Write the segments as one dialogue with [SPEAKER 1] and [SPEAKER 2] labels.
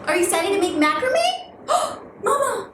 [SPEAKER 1] Are you excited to make macrame? Mama!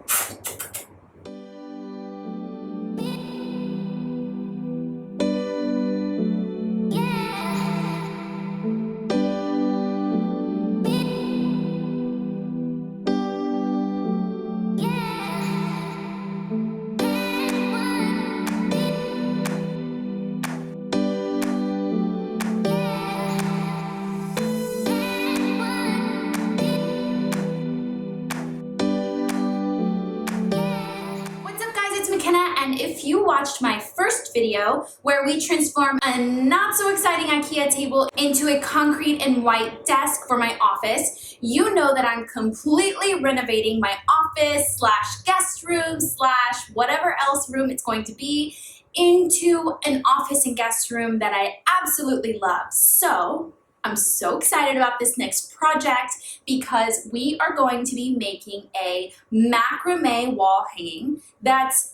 [SPEAKER 1] It's MaCenna, and if you watched my first video where we transformed a not so exciting IKEA table into a concrete and white desk for my office, you know that I'm completely renovating my office slash guest room slash whatever else room it's going to be into an office and guest room that I absolutely love. So I'm so excited about this next project because we are going to be making a macrame wall hanging that's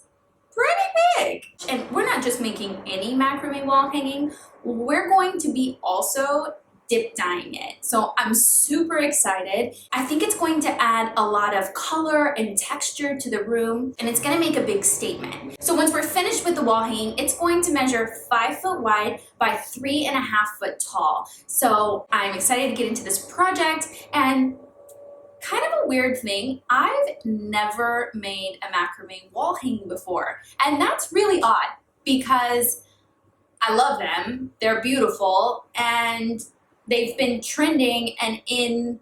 [SPEAKER 1] pretty big. And we're not just making any macrame wall hanging, we're going to be also dip dyeing it. So I'm super excited. I think it's going to add a lot of color and texture to the room, and it's gonna make a big statement. So once we're finished with the wall hanging, it's going to measure 5 foot wide by 3.5 foot tall. So I'm excited to get into this project. And kind of a weird thing, I've never made a macrame wall hanging before. And that's really odd because I love them, they're beautiful, and they've been trending and in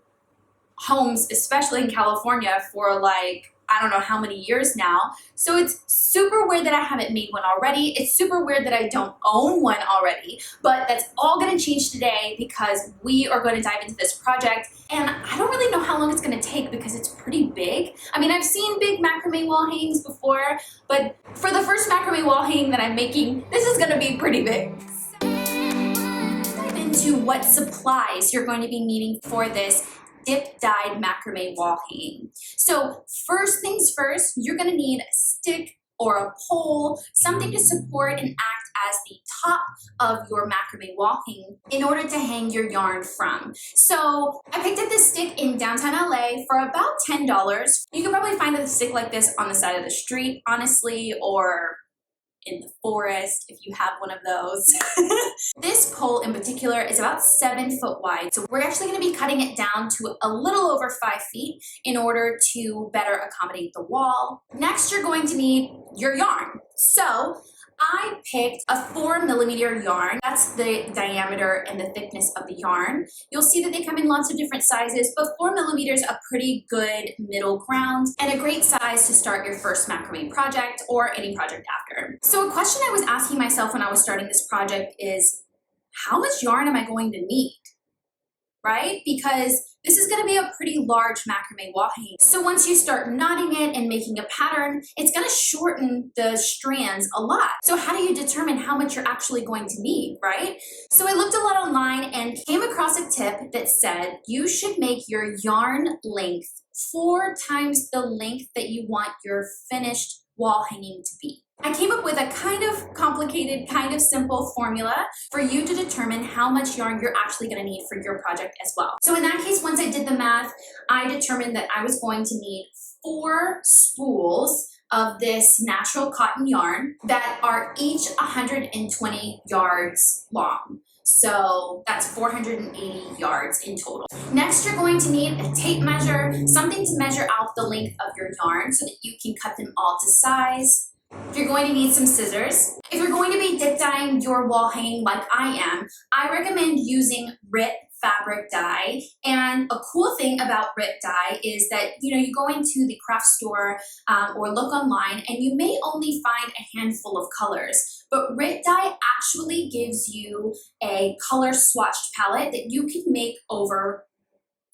[SPEAKER 1] homes, especially in California, for like, I don't know how many years now. So it's super weird that I haven't made one already. It's super weird that I don't own one already, but that's all gonna change today because we are gonna dive into this project. And I don't really know how long it's gonna take because it's pretty big. I mean, I've seen big macrame wall hangings before, but for the first macrame wall hanging that I'm making, this is gonna be pretty big. Dive into what supplies you're going to be needing for this dip-dyed macrame wall hanging. So first things first, you're gonna need a stick or a pole, something to support and act as the top of your macrame wall hanging in order to hang your yarn from. So I picked up this stick in downtown LA for about $10. You can probably find a stick like this on the side of the street, honestly, or in the forest if you have one of those. This pole in particular is about 7 foot wide, so we're actually going to be cutting it down to a little over 5 feet in order to better accommodate the wall. Next, you're going to need your yarn. So I picked a 4mm yarn. That's the diameter and the thickness of the yarn. You'll see that they come in lots of different sizes, but 4mm is a pretty good middle ground and a great size to start your first macrame project or any project after. So a question I was asking myself when I was starting this project is, how much yarn am I going to need? Right? Because this is going to be a pretty large macrame wall hanging. So once you start knotting it and making a pattern, it's going to shorten the strands a lot. So how do you determine how much you're actually going to need, right? So I looked a lot online and came across a tip that said you should make your yarn length 4 times the length that you want your finished wall hanging to be. I came up with a kind of complicated, kind of simple formula for you to determine how much yarn you're actually going to need for your project as well. So in that case, once I did the math, I determined that I was going to need 4 spools of this natural cotton yarn that are each 120 yards long. So that's 480 yards in total. Next, you're going to need a tape measure, something to measure out the length of your yarn so that you can cut them all to size. You're going to need some scissors. If you're going to be dip dyeing your wall hanging like I am, I recommend using RIT fabric dye. And a cool thing about RIT dye is that, you go into the craft store or look online and you may only find a handful of colors, but RIT dye actually gives you a color swatched palette that you can make over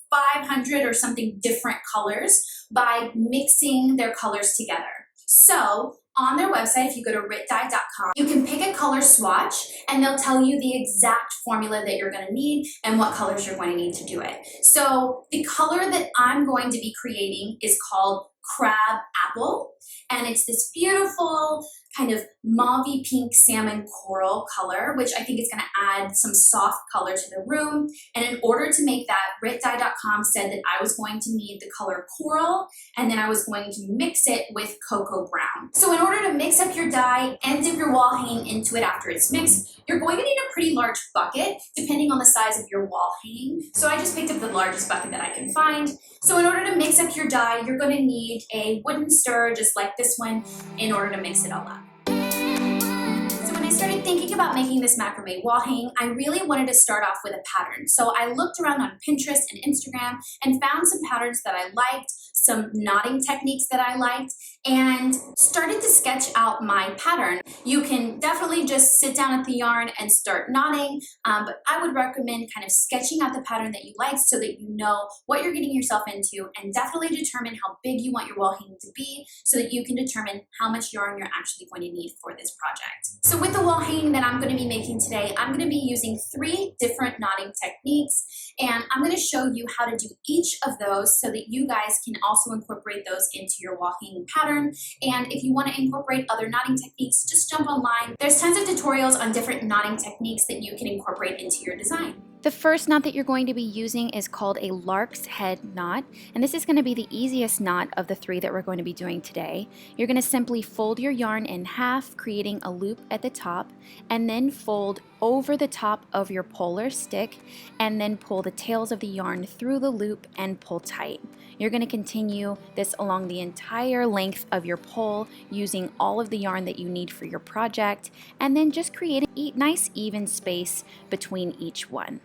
[SPEAKER 1] 500 or something different colors by mixing their colors together. So on their website, if you go to ritdye.com, you can pick a color swatch and they'll tell you the exact formula that you're going to need and what colors you're going to need to do it. So the color that I'm going to be creating is called Crab Apple, and it's this beautiful kind of mauve-y pink salmon coral color, which I think is going to add some soft color to the room. And in order to make that, RitDye.com said that I was going to need the color coral, and then I was going to mix it with cocoa brown. So in order to mix up your dye and dip your wall hanging into it after it's mixed, you're going to need a pretty large bucket, depending on the size of your wall hanging. So I just picked up the largest bucket that I can find. So in order to mix up your dye, you're going to need a wooden stirrer just like this one in order to mix it all up. So when I started thinking about making this macrame wall hanging, I really wanted to start off with a pattern. So I looked around on Pinterest and Instagram and found some patterns that I liked, some knotting techniques that I liked, and started to sketch out my pattern. You can definitely just sit down at the yarn and start knotting, but I would recommend kind of sketching out the pattern that you like so that you know what you're getting yourself into, and definitely determine how big you want your wall hanging to be so that you can determine how much yarn you're actually going to need for this project. So with the wall hanging that I'm going to be making today, I'm going to be using 3 different knotting techniques, and I'm going to show you how to do each of those so that you guys can also incorporate those into your wall hanging pattern. And if you want to incorporate other knotting techniques, just jump online. There's tons of tutorials on different knotting techniques that you can incorporate into your design.
[SPEAKER 2] The first knot that you're going to be using is called a lark's head knot, and this is going to be the easiest knot of the 3 that we're going to be doing today. You're going to simply fold your yarn in half, creating a loop at the top, and then fold over the top of your polar stick, and then pull the tails of the yarn through the loop and pull tight. You're going to continue this along the entire length of your pole using all of the yarn that you need for your project, and then just create a nice even space between each one.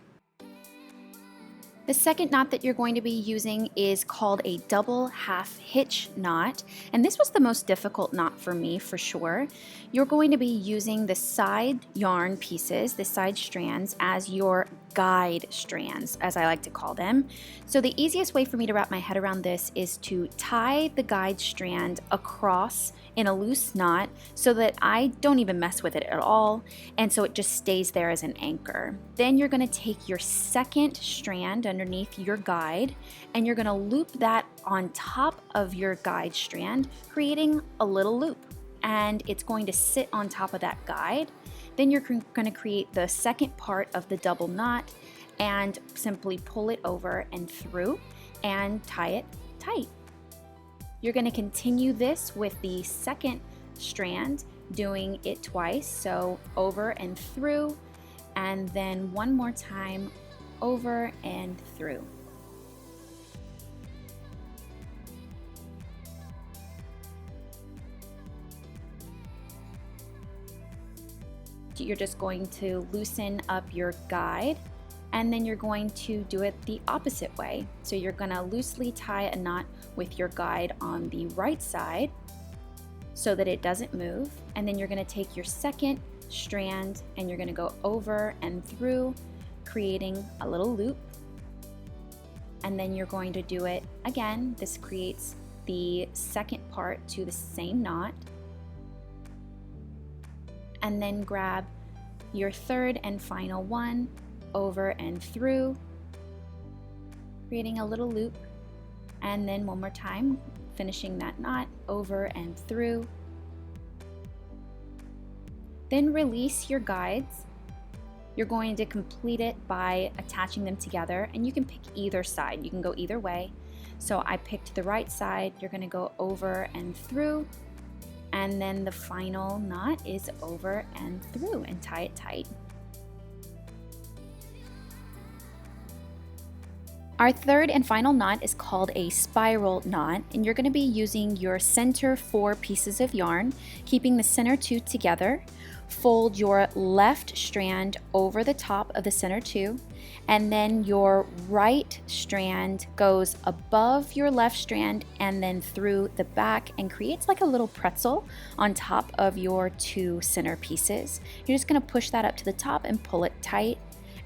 [SPEAKER 2] The second knot that you're going to be using is called a double half hitch knot, and this was the most difficult knot for me for sure. You're going to be using the side yarn pieces, the side strands, as your guide strands, as I like to call them. So the easiest way for me to wrap my head around this is to tie the guide strand across in a loose knot so that I don't even mess with it at all, and so it just stays there as an anchor. Then you're going to take your second strand underneath your guide, and you're going to loop that on top of your guide strand, creating a little loop, and it's going to sit on top of that guide. Then you're going to create the second part of the double knot and simply pull it over and through and tie it tight. You're going to continue this with the second strand, doing it twice, so over and through, and then one more time over and through. You're just going to loosen up your guide, and then you're going to do it the opposite way. So you're going to loosely tie a knot with your guide on the right side so that it doesn't move, and then you're going to take your second strand and you're going to go over and through, creating a little loop, and then you're going to do it again. This creates the second part to the same knot, and then grab your third and final one, over and through, creating a little loop, and then one more time, finishing that knot, over and through. Then release your guides. You're going to complete it by attaching them together, and you can pick either side. You can go either way. So I picked the right side. You're going to go over and through, and then the final knot is over and through, and tie it tight. Our third and final knot is called a spiral knot, and you're going to be using your center 4 pieces of yarn, keeping the center 2 together. Fold your left strand over the top of the center 2, and then your right strand goes above your left strand and then through the back and creates like a little pretzel on top of your 2 center pieces. You're just going to push that up to the top and pull it tight.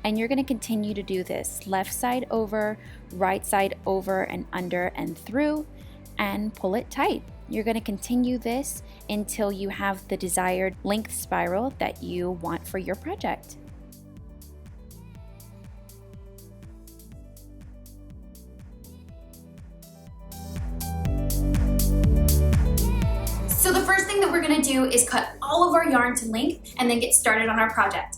[SPEAKER 2] And you're going to continue to do this left side over, right side over and under and through, and pull it tight. You're going to continue this until you have the desired length spiral that you want for your project.
[SPEAKER 1] So the first thing that we're gonna do is cut all of our yarn to length and then get started on our project.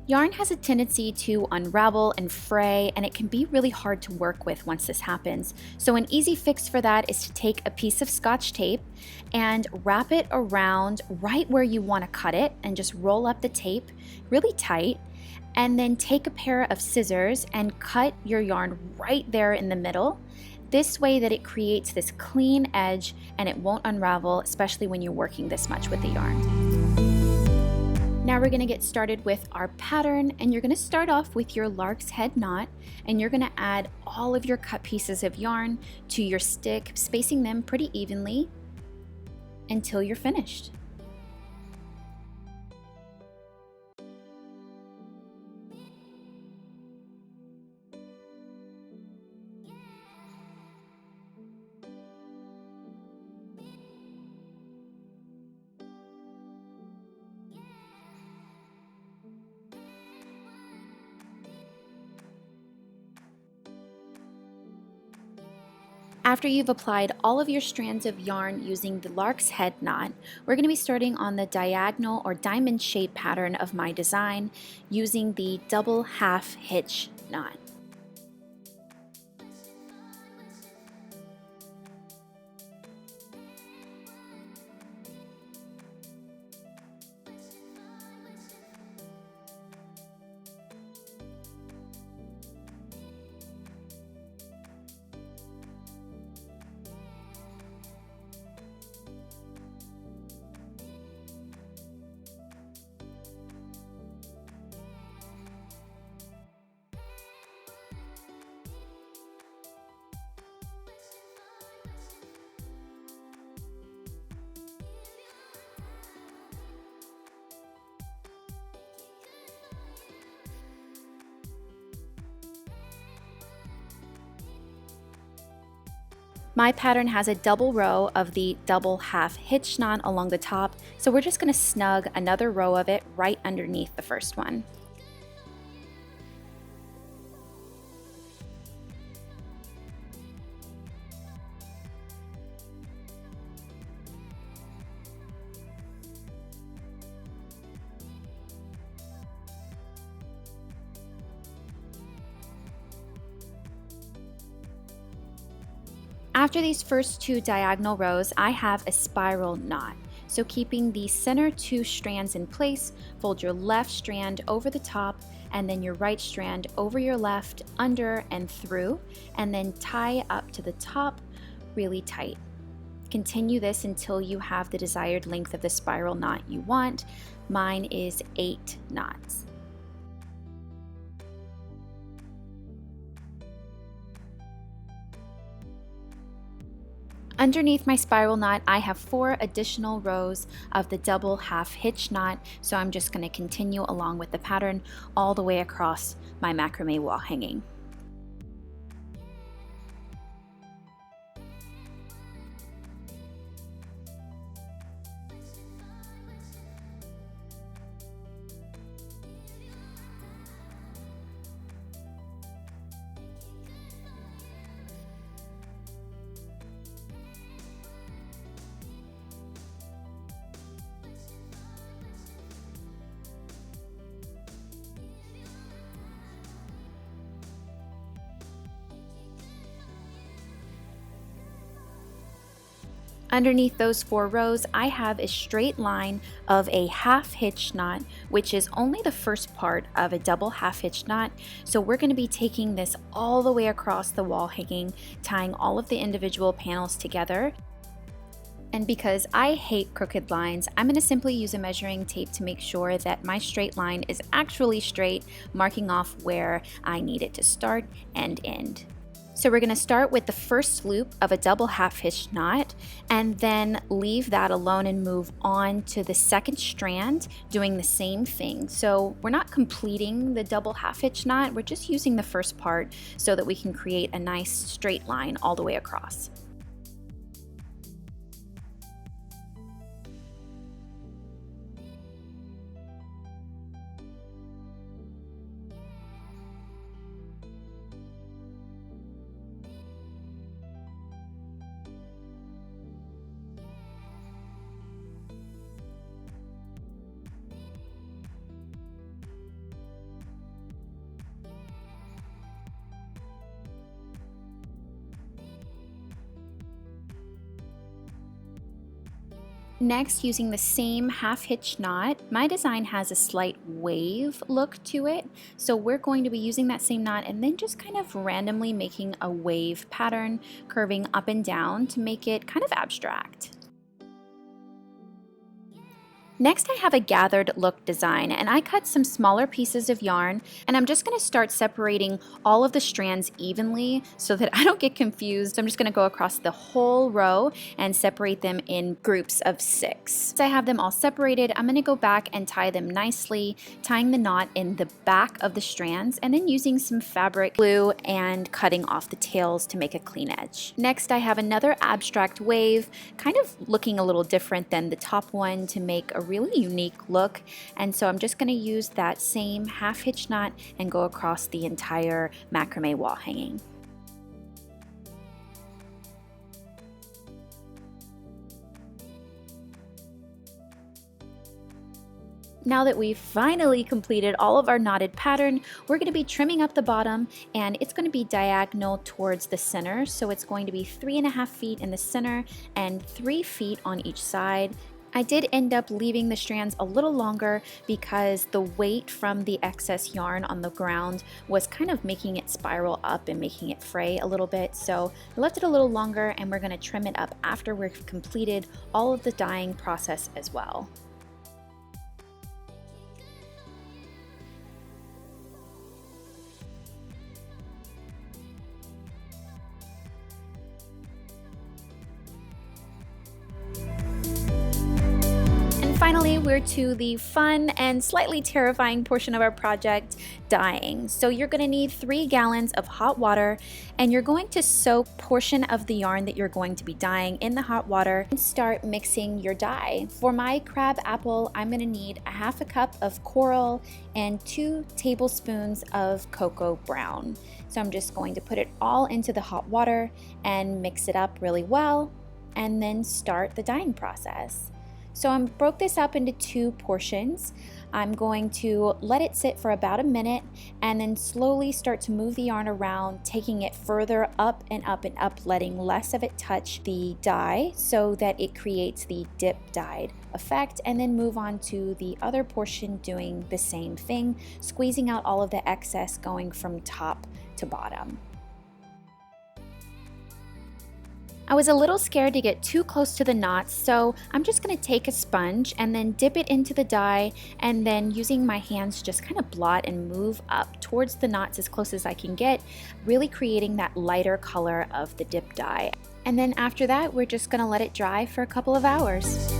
[SPEAKER 2] Yarn has a tendency to unravel and fray, and it can be really hard to work with once this happens. So an easy fix for that is to take a piece of Scotch tape and wrap it around right where you want to cut it, and just roll up the tape really tight, and then take a pair of scissors and cut your yarn right there in the middle. This way that it creates this clean edge and it won't unravel, especially when you're working this much with the yarn. Now we're going to get started with our pattern, and you're going to start off with your lark's head knot, and you're going to add all of your cut pieces of yarn to your stick, spacing them pretty evenly until you're finished. After you've applied all of your strands of yarn using the lark's head knot, we're going to be starting on the diagonal or diamond shape pattern of my design using the double half hitch knot. My pattern has a double row of the double half hitch knot along the top, so we're just going to snug another row of it right underneath the first one. After these first two diagonal rows, I have a spiral knot. So keeping the center two strands in place, fold your left strand over the top and then your right strand over your left, under and through, and then tie up to the top really tight. Continue this until you have the desired length of the spiral knot you want. Mine is 8 knots. Underneath my spiral knot, I have 4 additional rows of the double half hitch knot, so I'm just going to continue along with the pattern all the way across my macrame wall hanging. Underneath those 4 rows, I have a straight line of a half hitch knot, which is only the first part of a double half hitch knot. So we're going to be taking this all the way across the wall hanging, tying all of the individual panels together. And because I hate crooked lines, I'm going to simply use a measuring tape to make sure that my straight line is actually straight, marking off where I need it to start and end. So we're going to start with the first loop of a double half hitch knot and then leave that alone and move on to the second strand doing the same thing. So we're not completing the double half hitch knot, we're just using the first part so that we can create a nice straight line all the way across. Next, using the same half hitch knot, my design has a slight wave look to it. So we're going to be using that same knot and then just kind of randomly making a wave pattern, curving up and down to make it kind of abstract. Next, I have a gathered look design, and I cut some smaller pieces of yarn, and I'm just going to start separating all of the strands evenly so that I don't get confused. I'm just going to go across the whole row and separate them in groups of 6. Once I have them all separated, I'm going to go back and tie them nicely, tying the knot in the back of the strands, and then using some fabric glue and cutting off the tails to make a clean edge. Next, I have another abstract wave, kind of looking a little different than the top one to make a really unique look, and so I'm just going to use that same half hitch knot and go across the entire macrame wall hanging. Now that we've finally completed all of our knotted pattern, we're going to be trimming up the bottom, and it's going to be diagonal towards the center, so it's going to be 3.5 feet in the center and 3 feet on each side. I did end up leaving the strands a little longer because the weight from the excess yarn on the ground was kind of making it spiral up and making it fray a little bit. So I left it a little longer, and we're going to trim it up after we've completed all of the dyeing process as well. Finally, we're to the fun and slightly terrifying portion of our project, dyeing. So you're going to need 3 gallons of hot water, and you're going to soak a portion of the yarn that you're going to be dyeing in the hot water and start mixing your dye. For my crab apple, I'm going to need 1/2 cup of coral and 2 tablespoons of cocoa brown. So I'm just going to put it all into the hot water and mix it up really well, and then start the dyeing process. So I broke this up into 2 portions. I'm going to let it sit for about a minute and then slowly start to move the yarn around, taking it further up and up and up, letting less of it touch the dye so that it creates the dip dyed effect, and then move on to the other portion doing the same thing, squeezing out all of the excess going from top to bottom. I was a little scared to get too close to the knots, so I'm just going to take a sponge and then dip it into the dye, and then using my hands just kind of blot and move up towards the knots as close as I can get, really creating that lighter color of the dip dye. And then after that, we're just going to let it dry for a couple of hours.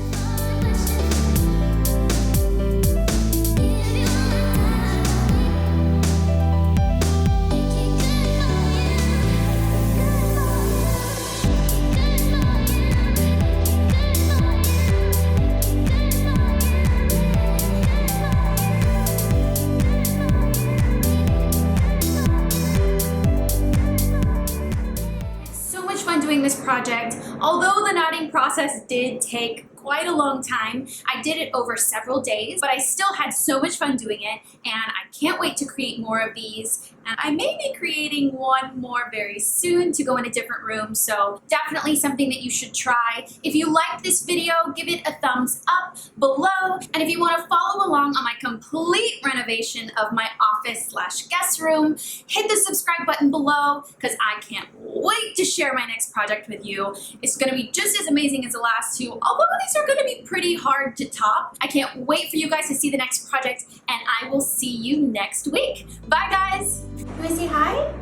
[SPEAKER 1] This project, although the knotting process did take quite a long time. I did it over several days, but I still had so much fun doing it, and I can't wait to create more of these. And I may be creating one more very soon to go in a different room, so definitely something that you should try. If you liked this video, give it a thumbs up below, and if you want to follow along on my complete renovation of my office/guest room, hit the subscribe button below, because I can't wait to share my next project with you. It's going to be just as amazing as the last two, although these are going to be pretty hard to top. I can't wait for you guys to see the next project, and I will see you next week. Bye, guys. You want to say hi?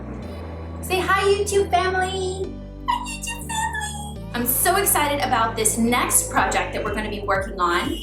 [SPEAKER 1] Say hi, YouTube family. Hi, YouTube family. I'm so excited about this next project that we're going to be working on.